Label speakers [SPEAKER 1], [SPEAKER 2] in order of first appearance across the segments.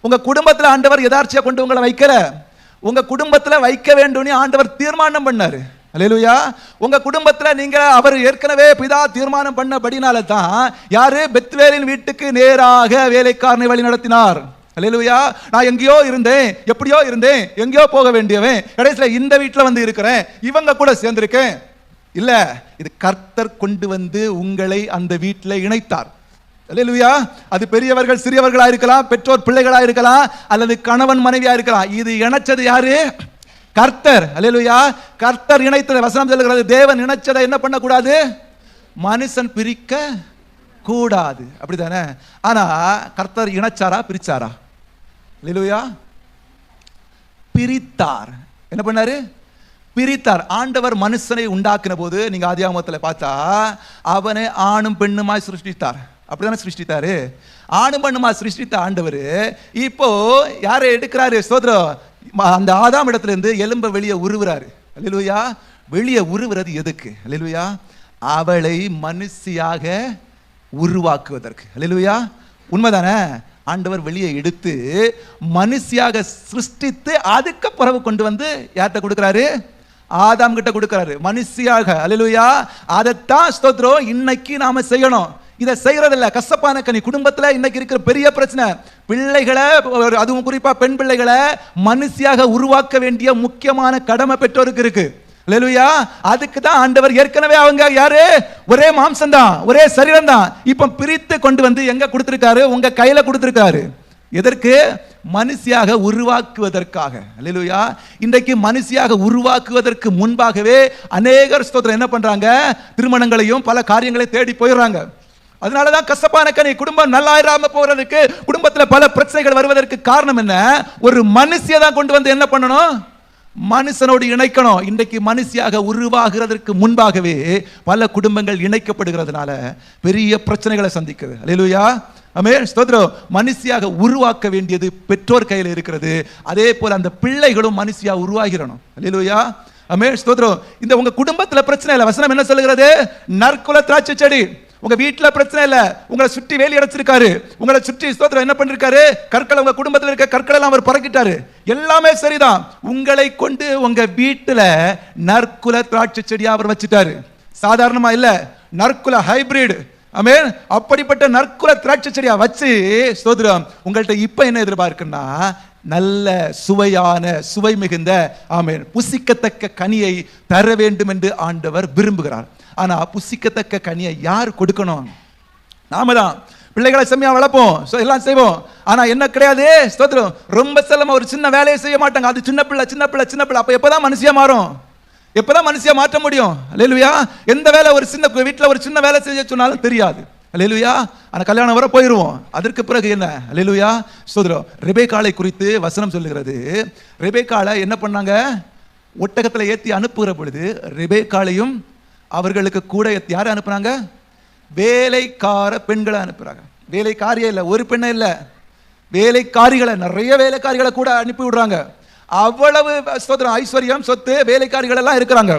[SPEAKER 1] உங்க குடும்பத்துல ஆண்டவர் எதார்ச்சியா கொண்டு உங்களை வைக்கல. உங்க குடும்பத்துல வைக்க வேண்டும்னு ஆண்டவர் தீர்மானம் பண்ணாரு. அல்லேலூயா. உங்க குடும்பத்துல நீங்க அவர் ஏற்கனவே பிதா தீர்மானம் பண்ணபடினால தான் யாரு பெத்வேலின் வீட்டுக்கு நேராக வேலைக்காரனை வழி நடத்தினார். அல்லேலூயா. நான் எங்கேயோ இருந்தேன், எப்படியோ இருந்தேன், எங்கேயோ போக வேண்டியவன், கடைசியில இந்த வீட்டில் வந்து இருக்கிறேன், இவங்க கூட சேர்ந்திருக்கேன். இல்ல, இது கர்த்தர் கொண்டு வந்து உங்களை அந்த வீட்டில் இணைத்தார். அல்லேலூயா. அது பெரியவர்கள் சிறியவர்களா இருக்கலாம், பெற்றோர் பிள்ளைகளா இருக்கலாம், அல்லது கணவன் மனைவியா இருக்கலாம். இது இணைச்சது யாரு? கர்த்தர். அல்லேலூயா. கர்த்தர் இணைத்தது. வசனம் சொல்லுகிறது, தேவன் இணைச்சதை என்ன பண்ணக்கூடாது? மனுஷன் பிரிக்க கூடாது. அப்படிதானே? ஆனா கர்த்தர் இணைச்சாரா பிரிச்சாரா? அல்லேலூயா. பிரித்தார். என்ன பண்ணாரு? பிரித்தார். ஆண்டவர் மனுஷனை உண்டாக்கின போது நீங்க ஆதியாகமத்தில் பார்த்தா அவனை ஆணும் பெண்ணுமாய் சிருஷ்டித்தார். அப்படிதானே சிருஷ்டித்தாரு? ஆணும் பெண்ணுமா சிருஷ்டித்த ஆண்டவர் இப்போ யாரை எடுக்கிறாரு? ஸ்தோத்திரம். அந்த ஆதாம் இடத்துல இருந்து எலும்ப வெளியே உருவுறாரு. அல்லேலூயா. வெளியே உருவுறது எதுக்கு? அல்லேலூயா. அவளை மனுஷியாக உருவாக்குவதற்கு. அல்லேலூயா. உண்மைதானே? ஆண்டவர் வெளியே எடுத்து மனுஷியாக சிருஷ்டித்து அதுக்கு பிறகு கொண்டு வந்து யார்கிட்ட கொடுக்கிறாரு? ஆதாம் கிட்ட கொடுக்கிறாரு, மனுஷியாக. அல்லேலூயா. அதைத்தான் ஸ்தோத்திரம் இன்னைக்கு நாம செய்யணும். இதை செய்யறதில்ல. கசப்பான கனி. குடும்பத்துல இன்னைக்கு இருக்கிற பெரிய பிரச்சனை, பிள்ளைகளை, அதுவும் குறிப்பா பெண் பிள்ளைகளை மனுஷியாக உருவாக்க வேண்டிய முக்கியமான கடமை பெற்றோருக்கு இருக்கு. அல்லேலூயா. அதுக்கு தான் ஆண்டவர் ஏற்கனவே அவங்க யாரு? ஒரே மாம்சம் தான், ஒரே சரீரம் தான். இப்ப பிரித்து கொண்டு வந்து எங்க கொடுத்திருக்காரு? உங்க கையில கொடுத்திருக்காரு. எதற்கு? மனுஷியாக உருவாக்குவதற்காக. அல்லேலூயா. இன்றைக்கு மனுஷியாக உருவாக்குவதற்கு முன்பாகவே அநேகர் ஸ்தோத்திரம் என்ன பண்றாங்க? திருமணங்களையும் பல காரியங்களை தேடி போயிடுறாங்க. அதனாலதான் கசப்பான கனி. குடும்பம் நல்லா இராம போறதுக்கு, குடும்பத்துல பல பிரச்சனைகள் வருவதற்கு காரணம் என்ன? ஒரு மனுஷியை தான் கொண்டு வந்து என்ன பண்ணணும்? மனுஷனோடு இணைக்கணும். இன்றைக்கு மனுஷியாக உருவாகிறதற்கு முன்பாகவே பல குடும்பங்கள் இணைக்கப்படுகிறதுனால பெரிய பிரச்சனைகளை சந்திக்கிறது. அல்லேலூயா. ஆமென். ஸ்தோத்திரம். மனுஷியாக உருவாக்க வேண்டியது பெற்றோர் கையில் இருக்கிறது. அதே போல அந்த பிள்ளைகளும் மனுஷியா உருவாகிறணும். அல்லேலூயா. ஆமென். ஸ்தோத்திரம். இந்த உங்க குடும்பத்துல பிரச்சனை இல்லை. வசனம் என்ன சொல்லுகிறது? நற்குல திராட்சை செடி. உங்க வீட்டுல பிரச்சனை இல்ல, உங்களை சுற்றி வேலி அடைச்சிருக்காரு, உங்களை சுற்றி ஸ்தோத்திரம் என்ன பண்ணிருக்காரு? கற்களை, உங்க குடும்பத்தில் இருக்க கற்களை எல்லாம் அவர் பறக்கிட்டாரு. எல்லாமே சரிதான். உங்களை கொண்டு உங்க வீட்டுல நற்குல திராட்சை செடியா அவர் வச்சுட்டாரு. சாதாரணமா இல்ல, நற்குல ஹைபிரிட். ஆமென். அப்படிப்பட்ட நற்குல திராட்சை செடியா வச்சு ஸ்தோத்திரம் உங்கள்ட்ட இப்ப என்ன எதிர்பார்க்குன்னா, நல்ல சுவையான, சுவை மிகுந்த, ஆமென், புசிக்கத்தக்க கனியை தர வேண்டும் என்று ஆண்டவர் விரும்புகிறார். ஆனா புசிக்கத்தக்க கனியை யார் கொடுக்கணும்? நாம தான். பிள்ளைகளை செம்மையா வளர்ப்போம், எல்லாம் செய்வோம். ஆனா என்ன கிடையாது? ஸ்தோத்திரம். ரொம்ப செல்லமா ஒரு சின்ன வேலையை செய்ய மாட்டாங்க. அது சின்ன பிள்ளை, சின்ன பிள்ளை, சின்ன பிள்ளை. அப்ப எப்பதான் மனுஷியா மாறும்? எப்பதான் மனுஷியா மாற்ற முடியும்? அல்லேலூயா. எந்த வேலை, ஒரு சின்ன வீட்டுல ஒரு சின்ன வேலை செய்ய சொன்னாலும் தெரியாது. அல்லேலூயா. ஆனா கல்யாணம் வர போயிருவோம். அதற்கு பிறகு என்ன? அல்லேலூயா. ஸ்தோத்திரம். ரெபேக்காளை குறித்து வசனம் சொல்லுகிறது. ரெபேக்காளை என்ன பண்ணாங்க? ஒட்டகத்துல ஏத்தி அனுப்புகிற பொழுது ரெபேக்காளையும் அவர்களுக்கு கூட யாரை அனுப்புறாங்க? வேலைக்கார பெண்களை அனுப்புறாங்க. வேலைக்காரியே இல்லை, ஒரு பெண்ணை இல்லை, வேலைக்காரிகளை, நிறைய வேலைக்காரிகளை கூட அனுப்பி விடுறாங்க. அவ்வளவு ஸ்தோத்திரம், ஐஸ்வர்யம், சொத்து, வேலைக்காரிகள் எல்லாம் இருக்கிறாங்க.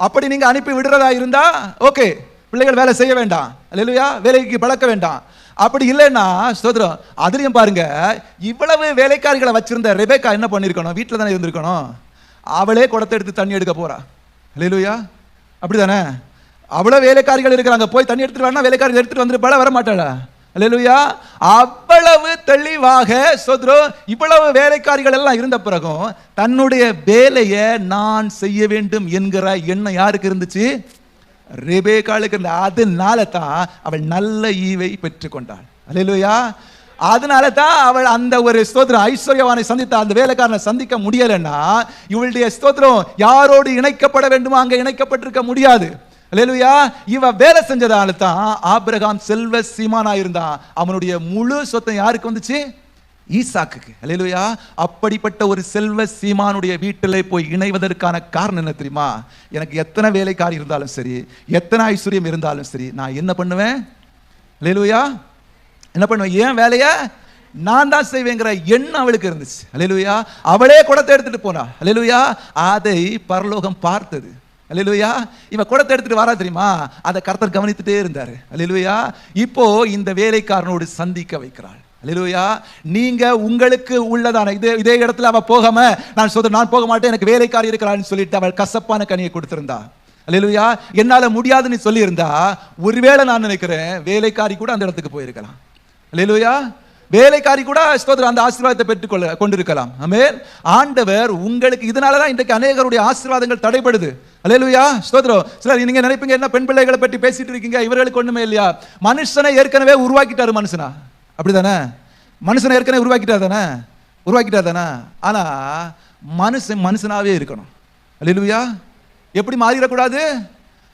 [SPEAKER 1] அப்படி நீங்க அனுப்பி விடுறதா இருந்தா ஓகே, பிள்ளைகள் வேலை செய்ய வேண்டாம். அல்லேலூயா. வேலைக்கு பழக்க வேண்டாம். அப்படி இல்லைன்னா ஸ்தோத்திரம், அதுலயும் பாருங்க, இவ்வளவு வேலைக்காரிகளை வச்சிருந்த ரெபேக்கா என்ன பண்ணிருக்கணும்? வீட்டில் தானே இருந்திருக்கணும். அவளே குடத்தை எடுத்து தண்ணி எடுக்க போறா. அல்லேலூயா. அப்படிதானே? அவ்வளவு வேலைக்காரிகள் இருக்கிறாங்க. போய் தண்ணி எடுத்துட்டு வரணும், வேலைக்காரிகள் எடுத்துட்டு வந்துட்டு வர மாட்டாளா? அல்லேலூயா. அவ்வளவு தெளிவாக ஸ்தோத்திரம், இவ்வளவு வேலைக்காரிகள் எல்லாம் இருந்த பிறகும் தன்னுடைய வேலையை நான் செய்ய வேண்டும் என்கிற எண்ணம் யாருக்கு இருந்துச்சு? ரெபேக்காளுக்கு இருந்த. அதனால தான் அவள் நல்ல ஈவை பெற்றுக்கொண்டாள். அல்லேலூயா. அதனால தான் அவள் அந்த ஒரு ஸ்தோத்திரம் ஐஸ்வர்யவானை சந்தித்த அந்த வேலைக்காரனை சந்திக்க முடியலன்னா, இவளுடைய ஸ்தோத்திரம் யாரோடு இணைக்கப்பட வேண்டுமோ அங்க இணைக்கப்பட்டிருக்க முடியாது. அல்லேலூயா. இவ வேலை செஞ்சதால தான் ஆபிரகாம் செல்வ சீமானா இருந்தான். அவனுடைய முழு சொத்தம் யாருக்கு வந்துச்சு? ஈசாக்குக்கு. அல்லேலூயா. அப்படிப்பட்ட ஒரு செல்வ சீமானுடைய வீட்டிலே போய் இணைவதற்கான காரணம் என்ன தெரியுமா? எனக்கு எத்தனை வேலைக்காரி இருந்தாலும் சரி, எத்தனை ஐஸ்வர்யம் இருந்தாலும் சரி, நான் என்ன பண்ணுவேன்? அல்லேலூயா. என்ன பண்ணுவேன்? ஏன் வேலையை நான் தான் செய்வேங்கிற எண்ணம் அவளுக்கு இருந்துச்சு. அல்லேலூயா. அவளே குடத்தை எடுத்துட்டு போனா. அல்லேலூயா. அதை பரலோகம் பார்த்தது. அல்லேலூயா. இவ குடத்தை எடுத்துட்டு வரா தெரியுமா? அதை கர்த்தர் கவனித்துட்டே இருந்தாரு. அல்லேலூயா. இப்போ இந்த வேலைக்காரனோடு சந்திக்க வைக்கிறாள். அல்லேலூயா. நீங்க உங்களுக்கு உள்ளதான இதே இடத்துல அவ போகாம நான் போக மாட்டேன், எனக்கு வேலைக்காரி இருக்கிறான்னு சொல்லிட்டு அவள் கசப்பான கனியை கொடுத்திருந்தா. அல்லேலூயா. என்னால முடியாதுன்னு சொல்லி இருந்தா ஒருவேளை நான் நினைக்கிறேன் வேலைக்காரி கூட அந்த இடத்துக்கு போயிருக்கலாம். அல்லேலூயா. வேலைக்காரி கூட ஸ்தோத்திரம் அந்த ஆசீர்வாதத்தை பெற்றுக்கொள்ள கொண்டிருக்கலாம். ஆமென். ஆண்டவர் உங்களுக்கு இதனாலதான் இன்றைக்கு அநேகருடைய ஆசீர்வாதங்கள் தடைபடுது. அல்லேலூயா. ஸ்தோத்திரம். சிலர் நீங்க நினைப்பீங்க என்ன பெண் பிள்ளைகளை பற்றி பேசிட்டு இருக்கீங்க, இவர்களுக்கு ஒண்ணுமே இல்லையா? மனுஷனை ஏற்கனவே உருவாக்கிட்டாரு. மனுஷனா அப்படிதானே? மனுஷனை ஏற்கனவே உருவாக்கிட்டார் தானே? ஆனா மனுஷனாவே இருக்கணும். அல்லேலூயா. எப்படி மாறிடக்கூடாது?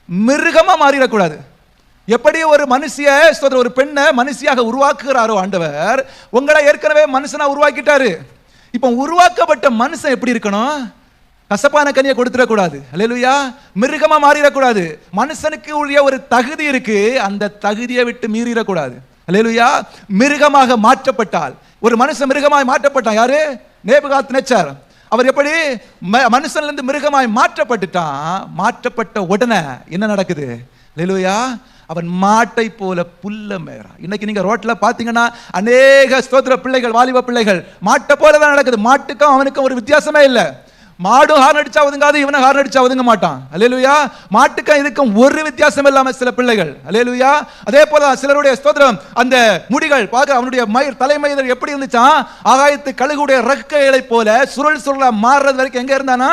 [SPEAKER 1] மிருகமா மாறிடக்கூடாது. எப்படி ஒரு மனுஷிய ஒரு பெண்ணை மனுஷியாக உருவாக்குகிறாரோ ஆண்டவர், உங்களை ஏற்கனவே மனுஷனா உருவாக்கிட்டாரு. இப்ப உருவாக்கப்பட்ட மனுஷன் எப்படி இருக்கணும்? கசப்பான கனியை கொடுத்துடக்கூடாது. அல்லேலூயா. மிருகமா மாறிடக்கூடாது. மனுஷனுக்கு உரிய ஒரு தகுதி இருக்கு, அந்த தகுதியை விட்டு மீறிடக்கூடாது. அல்லேலூயா. மிருகமாக மாற்றப்பட்டால், ஒரு மனுஷன் மிருகமாய் மாற்றப்பட்டான். யாரு? நேபுகாத்நேச்சார். அவர் எப்படி மனுஷன்ல இருந்து மிருகமாய் மாற்றப்பட்டுட்டான். மாற்றப்பட்ட உடனே என்ன நடக்குது? அல்லேலூயா. அவன் மாட்டை போல புல்ல மேறான். இன்னைக்கு நீங்க ரோட்ல பாத்தீங்கன்னா அநேக ஸ்தோத்திர பிள்ளைகள், வாலிப பிள்ளைகள் மாட்டை போலதான் நடக்குது. மாட்டுக்கும் அவனுக்கும் ஒரு வித்தியாசமே இல்லை. மாடு ஹார்ன் அடிச்சா ஒதுங்காது, இவனை ஹார்ன் அடிச்சா ஒதுங்க மாட்டான். அல்லேலூயா. மாட்டுக்கும் இதுக்கும் ஒரு வித்தியாசம் இல்லாம சில பிள்ளைகள். அல்லேலூயா. அதே போல சிலருடைய ஸ்தோத்திரம் அந்த முடிகள் பார்க்க அவனுடைய தலைமயிர் எப்படி இருந்துச்சா? ஆகாயத்து கழுகுடைய ரெக்கைகளை போல சுருள் சுருளா மாறுறது வரைக்கும் எங்க இருந்தானா?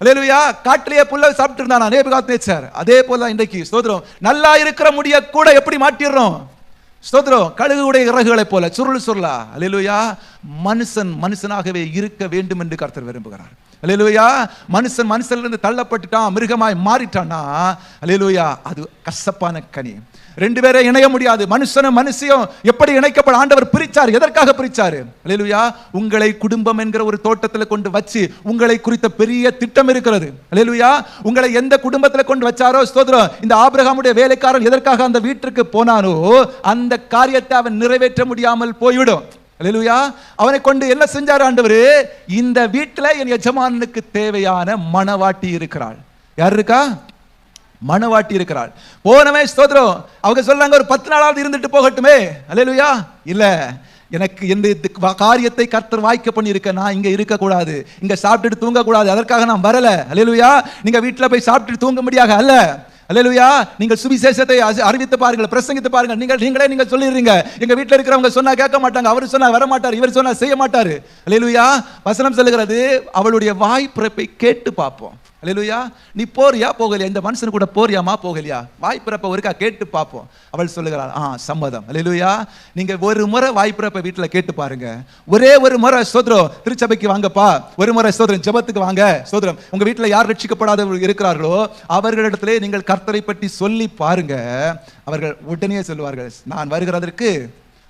[SPEAKER 1] அல்லேலூயா. காட்டிலேயே புல்ல சாப்பிட்டு இருந்தானா நேபுகாத்நேச்சார். அதே போல இன்றைக்கு ஸ்தோத்திரம் நல்லா இருக்கிற முடிய கூட எப்படி மாட்டிடுறோம்? ஸ்தோத்திரம். கழுகுடைய இறகுகளை போல சுருள் சுருளா. அல்லேலூயா. மனுஷனாகவே இருக்க வேண்டும் என்று கர்த்தர் விரும்புகிறார். அல்லேலூயா. மனுஷனிலிருந்து தள்ளப்பட்டுட்டான், மிருகமாய் மாறிட்டானா, அல்லேலூயா, அது கசப்பான கனி. ரெண்டு பேரை இணைய முடியாது. மனுஷனும் மனுஷியும் எப்படி இணைக்கப்பட ஆண்டவர் பிரிச்சார். எதற்காக பிரிச்சாரு? அல்லேலூயா. உங்களை குடும்பம் என்கிற ஒரு தோட்டத்தில் கொண்டு வச்சு உங்களை குறித்த பெரிய திட்டம் இருக்கிறது. அல்லேலூயா. உங்களை எந்த குடும்பத்தில் கொண்டு வச்சாரோ ஸ்தோத்திரம், இந்த ஆபிரகாமுடைய வேலைக்காரன் எதற்காக அந்த வீட்டுக்கு போனானோ அந்த காரியத்தை அவன் நிறைவேற்ற முடியாமல் போய்விடும். அல்லேலூயா. அவனை கொண்டு என்ன செஞ்சார் ஆண்டவர்? இந்த வீட்டில் என் எஜமானுக்கு தேவையான மணவாட்டி இருக்கிறாள். யார் இருக்கா? மணவாட்டி இருக்கிறாள். போனவன் ஸ்தோத்திரம் அவங்க சொல்றாங்க ஒரு 10 நாளாவது இருந்துட்டு போகட்டுமே. அல்லேலூயா. இல்ல, எனக்கு இந்த காரியத்தை கர்த்தர் வாய்க்க பண்ணி இருக்க, நான் இங்க இருக்க கூடாது, இங்க சாப்பிட்டுட்டு தூங்க கூடாது, அதற்காக நான் வரல. அல்லேலூயா. நீங்க வீட்டுல போய் சாப்பிட்டுட்டு தூங்க முடியாக அல்ல. அல்லேலூயா. நீங்கள் சுவிசேஷத்தை அறிவித்து பாருங்கள், பிரசங்கித்து பாருங்கள். நீங்களே சொல்லிடுறீங்க, எங்க வீட்டில் இருக்கிறவங்க சொன்னா கேட்க மாட்டாங்க, அவர் சொன்னா வர மாட்டார், இவர் சொன்னா செய்ய மாட்டாரு. அல்லேலூயா. வசனம் சொல்லுகிறது அவளுடைய வாய் பிறப்பை கேட்டு பார்ப்போம். அல்லேலூயா. நீ போறியா போகலையா? இந்த மனுஷன் கூட போறியாமா போகலையா? வாய்ப்பிறப்ப ஒருக்கா கேட்டு பார்ப்போம். அவள் சொல்லுகிறாள் சம்மதம். அல்லேலூயா. நீங்க ஒரு முறை வாய்ப்பிறப்ப வீட்டுல கேட்டு பாருங்க. ஒரே ஒரு முறை ஸ்தோத்திரம் திருச்சபைக்கு வாங்கப்பா, ஒரு முறை ஸ்தோத்திரம் ஜெபத்துக்கு வாங்க. ஸ்தோத்திரம் உங்க வீட்டுல யார் ரட்சிக்கப்படாதவர்கள் இருக்கிறார்களோ அவர்களிடத்திலே நீங்கள் கர்த்தரை பற்றி சொல்லி பாருங்க. அவர்கள் உடனே சொல்லுவார்கள், நான் வருகிறதற்கு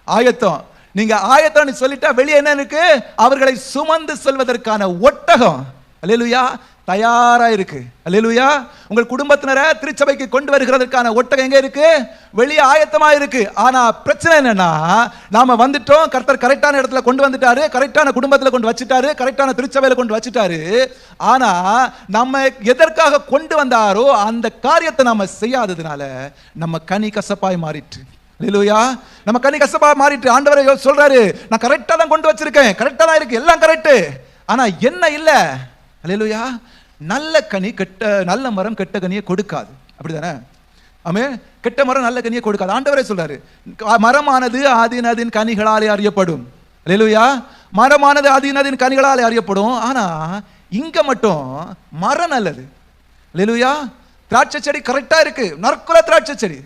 [SPEAKER 1] ஆயத்தம். நீங்க ஆயத்தம் சொல்லிட்டா வெளியே என்ன இருக்கு? அவர்களை சுமந்து செல்வதற்கான ஒட்டகம் அல்லேலூயா தயாரா இருக்கு. அல்லேலூயா. உங்கள் குடும்பத்தினரை திருச்சபைக்கு கொண்டு வருகிறதற்கான ஒட்டகம் எங்க இருக்கு? வெளியே ஆயத்தமா இருக்கு. ஆனா பிரச்சனை என்னன்னா, நாம வந்துட்டோம், கர்த்தர் கரெக்டான இடத்துல கொண்டு வந்துட்டாரு, கரெக்டான குடும்பத்துல கொண்டு வச்சுட்டாரு, கரெக்டான திருச்சபையில கொண்டு வச்சுட்டாரு. ஆனா நம்ம எதற்காக கொண்டு வந்தாரோ அந்த காரியத்தை நாம செய்யாததுனால நம்ம கனி கசப்பாய் மாறிட்டு. அல்லேலூயா. நம்ம கனி கசப்பாய் மாறிட்டு. ஆண்டவரே சொல்றாரு, நான் கரெக்டா தான் கொண்டு வச்சிருக்கேன், கரெக்டா தான் இருக்கு, எல்லாம் கரெக்ட். ஆனா என்ன இல்ல? அல்லேலூயா. நல்ல கனி நல்ல மரம் கெட்ட கனியை கொடுக்காது. அப்படிதானே? ஆமே. கெட்ட மரம் நல்ல கனியை கொடுக்காது. ஆண்டவரே சொல்றாரு, மரமானது ஆதினதின் கனிகளாலே அறியப்படும். அல்லேலூயா. மரமானது ஆதினதின் கனிகளாலே அறியப்படும். ஆனா இங்க மட்டும் மரம் நல்லது. அல்லேலூயா. திராட்சை செடி கரெக்டா இருக்கு, நற்குல திராட்சை செடி.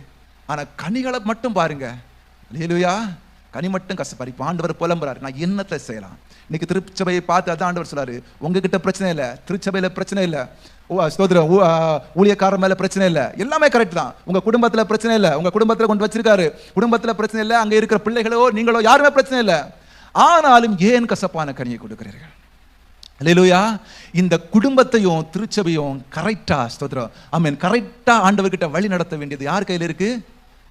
[SPEAKER 1] ஆனா கனிகளை மட்டும் பாருங்க. அல்லேலூயா. கனி மட்டும் கசப்பாரு. இப்ப ஆண்டவர் புலம்புறாரு, நான் என்னத்தை செய்யலாம்? இன்னைக்கு திருச்சபையை பார்த்து அதான் ஆண்டவர் சொல்றாரு, உங்ககிட்ட பிரச்சனை இல்லை, திருச்சபையில பிரச்சனை இல்லை, ஸ்தோத்திரம் ஊழியக்காரர் மேல பிரச்சனை இல்லை, எல்லாமே கரெக்ட் தான். உங்க குடும்பத்துல பிரச்சனை இல்லை, உங்க குடும்பத்துல கொண்டு வச்சிருக்காரு, குடும்பத்துல பிரச்சனை இல்லை, அங்க இருக்கிற பிள்ளைகளோ நீங்களோ யாருமே பிரச்சனை இல்லை. ஆனாலும் ஏன் கசப்பான கனியை கொடுக்கிறீர்கள்? அல்லேலூயா. இந்த குடும்பத்தையும் திருச்சபையும் கரெக்டா ஸ்தோத்திரம் ஆமென் கரெக்டா ஆண்டவர்கிட்ட வழி நடத்த வேண்டியது யார் கையில இருக்கு?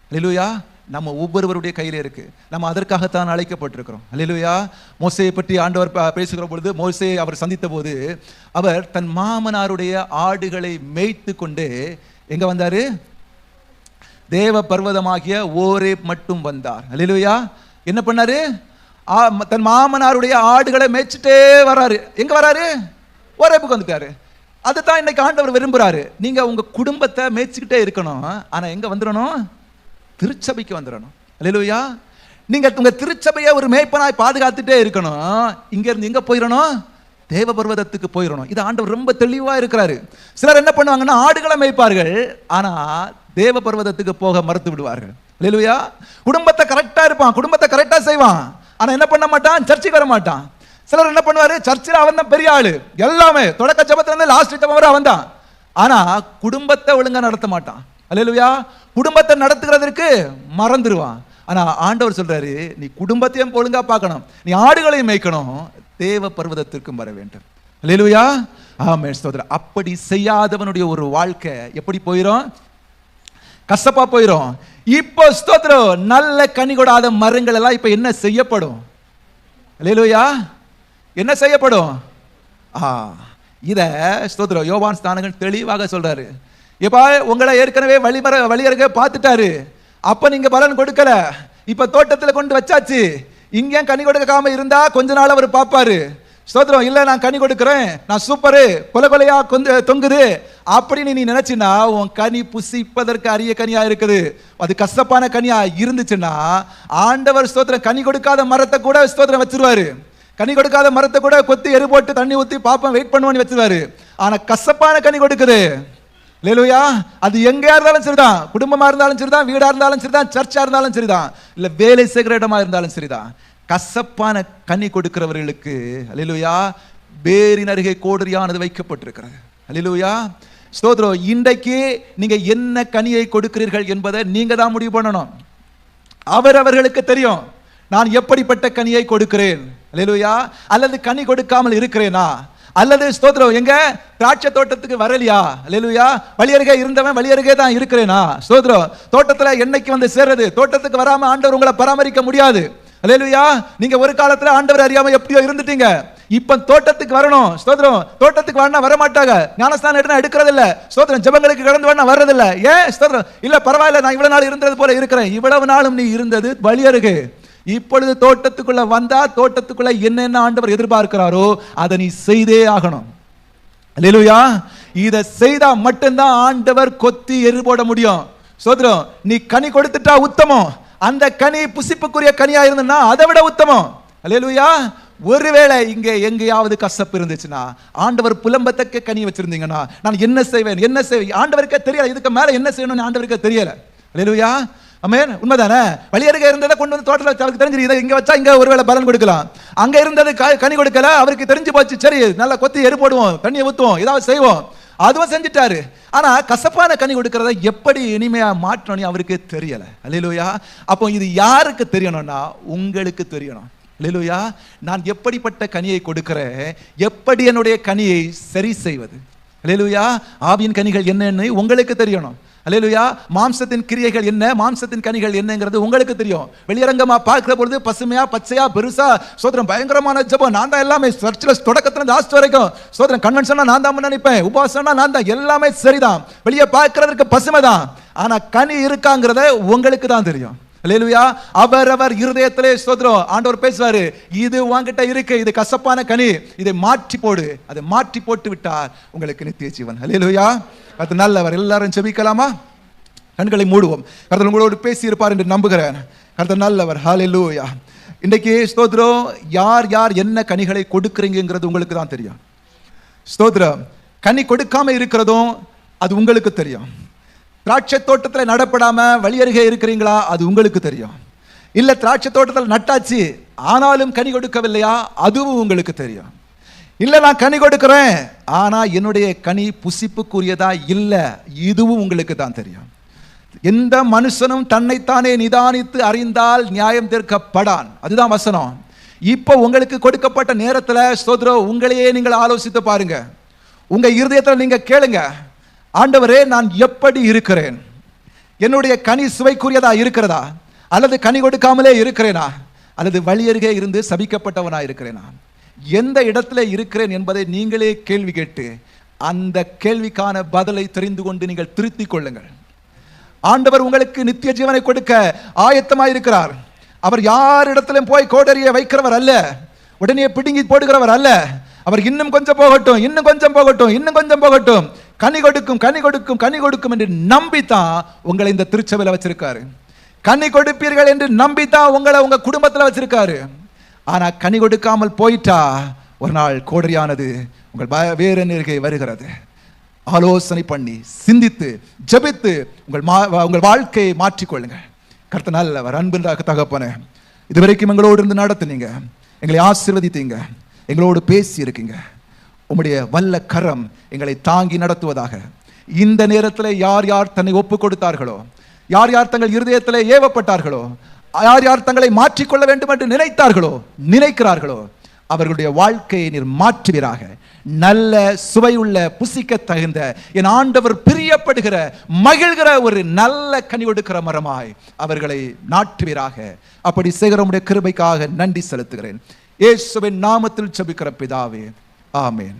[SPEAKER 1] அல்லேலூயா. நம்ம ஒவ்வொருவருடைய கையில இருக்கு. நம்ம அதற்காகத்தான் அழைக்கப்பட்டிருக்கிறோம். அல்லேலூயா. மோசேயை பற்றி ஆண்டவர் பேசுகிற பொழுது, மோசே அவர் சந்தித்த போது அவர் தன் மாமனாருடைய ஆடுகளை மேய்த்து கொண்டு எங்க வந்தாரு? தேவ பர்வதமாகிய ஓரேப் மட்டும் வந்தார். அல்லேலூயா. என்ன பண்ணாரு? தன் மாமனாருடைய ஆடுகளை மேய்ச்சிட்டே வராரு. எங்க வராரு? ஓரேபுக்கு வந்துட்டாரு. அதுதான் இன்னைக்கு ஆண்டவர் விரும்புறாரு. நீங்க உங்க குடும்பத்தை மேய்ச்சிக்கிட்டே இருக்கணும். ஆனா எங்க வந்துடணும்? திருச்சபைக்கு வந்துடணும். அல்லேலூயா. நீங்க உங்க திருச்சபையை ஒரு மேய்ப்பனாய் பாதுகாத்துட்டே இருக்கணும். இங்க இருந்து எங்க போயிடணும்? தேவ பர்வதத்துக்கு போயிடணும். இது ஆண்டவர் ரொம்ப தெளிவா இருக்கிறாரு. சிலர் என்ன பண்ணுவாங்கன்னா ஆடுகளை மேய்ப்பார்கள், ஆனா தேவ பர்வதத்துக்கு போக மறுத்து விடுவார்கள். அல்லேலூயா. குடும்பத்தை கரெக்டா இருப்பான், குடும்பத்தை கரெக்டா செய்வான், ஆனா என்ன பண்ண மாட்டான்? சர்ச்சுக்கு வர மாட்டான். சிலர் என்ன பண்ணுவாரு? சர்ச்சில் அவன் தான் பெரிய ஆளு, எல்லாமே தொடக்க ஜெபத்துல இருந்து லாஸ்ட் ஜெபம் வரை அவன் தான், ஆனா குடும்பத்தை ஒழுங்கா நடத்த மாட்டான். அல்லேலூயா. குடும்பத்தை நடத்துகிறதற்கு மறந்துடுவான். ஆனா ஆண்டவர் சொல்றாரு, நீ குடும்பத்தையும் ஒழுங்கா பார்க்கணும், நீ ஆடுகளையும் மேய்க்கணும், தேவ பர்வதத்திற்கும் வர வேண்டும். அல்லேலூயா. ஆமென். ஸ்தோத்திரம். அப்படி செய்யாதவனுடைய ஒரு வாழ்க்கை எப்படி போயிரும்? கசப்பா போயிரும். இப்போ ஸ்தோத்திரம், நல்ல கனி கொடாத மரங்கள் எல்லாம் இப்ப என்ன செய்யப்படும்? அல்லேலூயா. என்ன செய்யப்படும்? இத ஸ்தோத்திரம் யோவான் ஸ்நானகன் தெளிவாக சொல்றாரு. இப்ப உங்களை ஏற்கனவே வழியருகே பார்த்துட்டாரு, அப்ப நீங்க பலன் கொடுக்கல, இப்ப தோட்டத்துல கொண்டு வச்சாச்சு, இங்க கனி கொடுக்காம இருந்தா கொஞ்ச நாள் அவர் பாப்பாரு. ஸ்தோத்திரம். இல்ல நான் கனி கொடுக்கிறேன், நான் சூப்பரு, கொலையா தொங்குது அப்படின்னு நீ நினைச்சினா உன் கனி புசிப்பதற்கு அரிய கனியா இருக்குது. அது கசப்பான கனியா இருந்துச்சுன்னா ஆண்டவர் ஸ்தோத்திரம் கனி கொடுக்காத மரத்தை கூட ஸ்தோத்திரம் வச்சிருவாரு. கனி கொடுக்காத மரத்தை கூட கொத்தி எரு போட்டு தண்ணி ஊத்தி பாப்பம் வெயிட் பண்ணுவான்னு வச்சிருவாரு. ஆனா கசப்பான கனி கொடுக்குது. அல்லேலூயா. அது எங்கேயா இருந்தாலும் சரிதான், குடும்பமா இருந்தாலும் சரிதான், வீடா இருந்தாலும் சரிதான், சர்ச்சா இருந்தாலும் சரிதான், இல்ல வேலை செய்கிற இடமா இருந்தாலும் சரிதான், கசப்பான கனி கொடுக்கிறவர்களுக்கு அல்லேலூயா வேரின் அருகே கோடரியானது வைக்கப்பட்டிருக்கிறது. அல்லேலூயா. ஸ்தோத்திரம். இன்றைக்கு நீங்க என்ன கனியை கொடுக்கிறீர்கள் என்பதை நீங்க தான் முடிவு பண்ணணும். அவர்களுக்கு தெரியும் நான் எப்படிப்பட்ட கனியை கொடுக்கிறேன். அல்லேலூயா. அல்லது கனி கொடுக்காமல் இருக்கிறேனா, அல்லது ஸ்தோத்திரம் எங்க திராட்சை தோட்டத்துக்கு வரலையா? அல்லேலூயா. வழியருகே இருந்தவன் வழியருகே தான் இருக்கிறேனா? ஸ்தோத்திரம். தோட்டத்துல என்னைக்கு வந்து சேர்றது? தோட்டத்துக்கு வராம ஆண்டவர் உங்களை பராமரிக்க முடியாது. அல்லேலூயா. நீங்க ஒரு காலத்துல ஆண்டவர் அறியாம எப்படியோ இருந்துட்டீங்க, இப்ப தோட்டத்துக்கு வரணும். ஸ்தோத்திரம். தோட்டத்துக்கு வரணும், வர மாட்டாங்க. ஞானஸ்தானம் எடுனா எடுக்கிறது இல்ல. ஸ்தோத்திரம். ஜெபங்களுக்கு கடந்து வரணும், வர்றது இல்ல. ஏன்? ஸ்தோத்திரம். இல்ல பரவாயில்ல, நான் இவ்வளவு நாள் இருந்தது போல இருக்கிறேன். இவ்வளவு நாளும் நீ இருந்தது வழியருகே, இப்பொழுது தோட்டத்துக்குள்ள வந்தா தோட்டத்துக்குள்ள என்னென்ன ஆண்டவர் எதிர்பார்க்கிறாரோ அதை நீ செய்தே ஆகணும். அல்லேலூயா. இதை செய்தா மட்டும்தான் ஆண்டவர் கொத்தி எரு போட முடியும். ஸ்தோத்திரம். நீ கனி கொடுத்துட்டா உத்தமம், அந்த கனி புசிப்புக்குரிய கனியா இருந்ததுன்னா அதை விட உத்தமம். அல்லேலூயா. ஒருவேளை இங்க எங்கேயாவது கசப்பு இருந்துச்சுன்னா, ஆண்டவர் புலம்பத்தக்க கனி வச்சிருந்தீங்கன்னா, நான் என்ன செய்வேன் ஆண்டவருக்கே தெரியல, இதுக்கு மேல என்ன செய்யணும்னு ஆண்டவருக்கே தெரியல. அல்லேலூயா. ஆமென். உண்மைதானே? வழியருகே இருந்ததை கொண்டு வந்து தோட்டத்தில் அவருக்கு தெரிஞ்சு இதை இங்க வச்சா இங்க ஒருவேளை பலன் கொடுக்கலாம், அங்க இருந்தது கனி கொடுக்கல, அவருக்கு தெரிஞ்சு போச்சு, சரி நல்லா கொத்தி எரு போடுவோம், தண்ணியை ஊத்துவோம், ஏதாவது செய்வோம், அதுவும் செஞ்சுட்டாரு. ஆனா கசப்பான கனி கொடுக்கறத எப்படி இனிமையா மாற்றணும் அவருக்கு தெரியல. அல்லேலூயா. அப்போ இது யாருக்கு தெரியணும்னா உங்களுக்கு தெரியணும். அல்லேலூயா. நான் எப்படிப்பட்ட கனியை கொடுக்கிறேன், எப்படி என்னுடைய கனியை சரி செய்வது. அல்லேலூயா. ஆவியின் கனிகள் என்னன்னு உங்களுக்கு தெரியணும். அல்லேலூயா. மாம்சத்தின் கிரியைகள் என்ன, மாம்சத்தின் கனிகள் என்னங்கிறது உங்களுக்கு தெரியும். வெளியரங்கமா பார்க்கிற பொழுது பசுமையா பச்சையா பெருசா ஸ்தோத்திரம் பயங்கரமான ஜெபம், நான் தான் எல்லாமே சர்ச்சில் தொடக்கத்துல லாஸ்ட் வரைக்கும் ஸ்தோத்திரம் கன்வென்ஷனா நான் தான் நினைப்பேன், உபவாசம்னா நான் தான், எல்லாமே சரிதான், வெளியே பார்க்கிறதுக்கு பசுமை தான், ஆனா கனி இருக்காங்கிறத உங்களுக்கு தான் தெரியும். அல்லேலூயா. அவரவர் இருதயத்திலே ஸ்தோத்திரம் ஆண்டவர் பேசுவாரு, இது உன்கிட்ட இருக்கு, இது கசப்பான கனி, இதை மாற்றி போடு, அதை மாற்றி போட்டு விட்டார் உங்களுக்கு நித்திய ஜீவன். அல்லேலூயா. அது நல்லவர். எல்லாரும் ஜெபிக்கலாமா? கண்களை மூடுவோம். கர்த்தர் உங்களோடு பேசி இருப்பார் என்று நம்புகிறேன். கர்த்தர் நல்லவர். ஹல்லேலூயா. இன்னைக்கு ஸ்தோத்திரம் யார் யார் என்ன கனிகளை கொடுக்குறீங்கிறது உங்களுக்கு தான் தெரியும். ஸ்தோத்திரம். கனி கொடுக்காம இருக்கிறதும் அது உங்களுக்கு தெரியும். திராட்சை தோட்டத்தில் நடப்படாம வழியருகே இருக்கிறீங்களா, அது உங்களுக்கு தெரியும். இல்ல திராட்சை தோட்டத்தில் நட்டாச்சு ஆனாலும் கனி கொடுக்கவில்லையா, அதுவும் உங்களுக்கு தெரியும். இல்ல நான் கனி கொடுக்கிறேன் ஆனா என்னுடைய கனி புசிப்புக்குரியதா இல்ல, இதுவும் உங்களுக்கு தான் தெரியும். எந்த மனுஷனும் தன்னைத்தானே நிதானித்து அறிந்தால் நியாயம் தீர்க்கப்படான், அதுதான் வசனம். இப்போ உங்களுக்கு கொடுக்கப்பட்ட நேரத்துல ஸ்தோத்திரம் உங்களையே நீங்கள் ஆலோசித்து பாருங்க. உங்க இருதயத்தில் நீங்க கேளுங்க, ஆண்டவரே நான் எப்படி இருக்கிறேன், என்னுடைய கனி சுவைக்குரியதா இருக்கிறதா, அல்லது கனி கொடுக்காமலே இருக்கிறேனா, அல்லது வழியருகே இருந்து சபிக்கப்பட்டவனா இருக்கிறேனா, எந்த இடத்துல இருக்கிறேன் என்பதை நீங்களே கேள்வி கேட்டு அந்த கேள்விக்கான பதிலை தெரிந்து கொண்டு நீங்கள் திருத்திக் கொள்ளுங்கள். ஆண்டவர் உங்களுக்கு நித்திய ஜீவனை கொடுக்க ஆயத்தமாய் இருக்கிறார். அவர் யாரிடத்திலும் போய் கோடரியை வைக்கிறவர் அல்ல, உடனே பிடுங்கி போடுகிறவர் அல்ல. அவர் இன்னும் கொஞ்சம் போகட்டும், இன்னும் கொஞ்சம் போகட்டும், இன்னும் கொஞ்சம் போகட்டும், கனி கொடுக்கும் கனி கொடுக்கும் கனி கொடுக்கும் என்று நம்பித்தான் உங்களை இந்த திருச்சபையில் வச்சிருக்காரு. கனி கொடுப்பீர்கள் என்று நம்பித்தான் உங்களை உங்க குடும்பத்தில் வச்சிருக்காரு. ஆனா கனி கொடுக்காமல் போயிட்டா ஒரு நாள் கோடரியானது உங்கள் வேறு நெருகே வருகிறது. ஆலோசனை பண்ணி சிந்தித்து ஜெபித்து உங்கள் வாழ்க்கையை மாற்றிக்கொள்ளுங்க. கர்த்தர் நல்லவர், அன்பின் தகப்பனே, இதுவரைக்கும் எங்களோடு இருந்து நடத்துனீங்க, எங்களை ஆசீர்வதித்தீங்க, எங்களோடு பேசி இருக்கீங்க. உம்முடைய வல்ல கரம் எங்களை தாங்கி நடத்துவதாக. இந்த நேரத்தில் யார் யார் தன்னை ஒப்பு கொடுத்தார்களோ, யார் யார் தங்கள் இருதயத்தில் ஏவப்பட்டார்களோ, யார் யார் தங்களை மாற்றிக்கொள்ள வேண்டும் என்று நினைக்கிறார்களோ அவர்களுடைய வாழ்க்கையை நீர் மாற்றுவீராக. நல்ல சுவையுள்ள புசிக்க தகுந்த என் ஆண்டவர் பிரியப்படுகிற மகிழ்கிற ஒரு நல்ல கனி கொடுக்கிற மரமாய் அவர்களை நாட்டுவீராக. அப்படி செய்கிற உம்முடைய கிருபைக்காக நன்றி செலுத்துகிறேன். இயேசுவின் நாமத்தில் ஜெபிக்கிற பிதாவே, ஆமென்.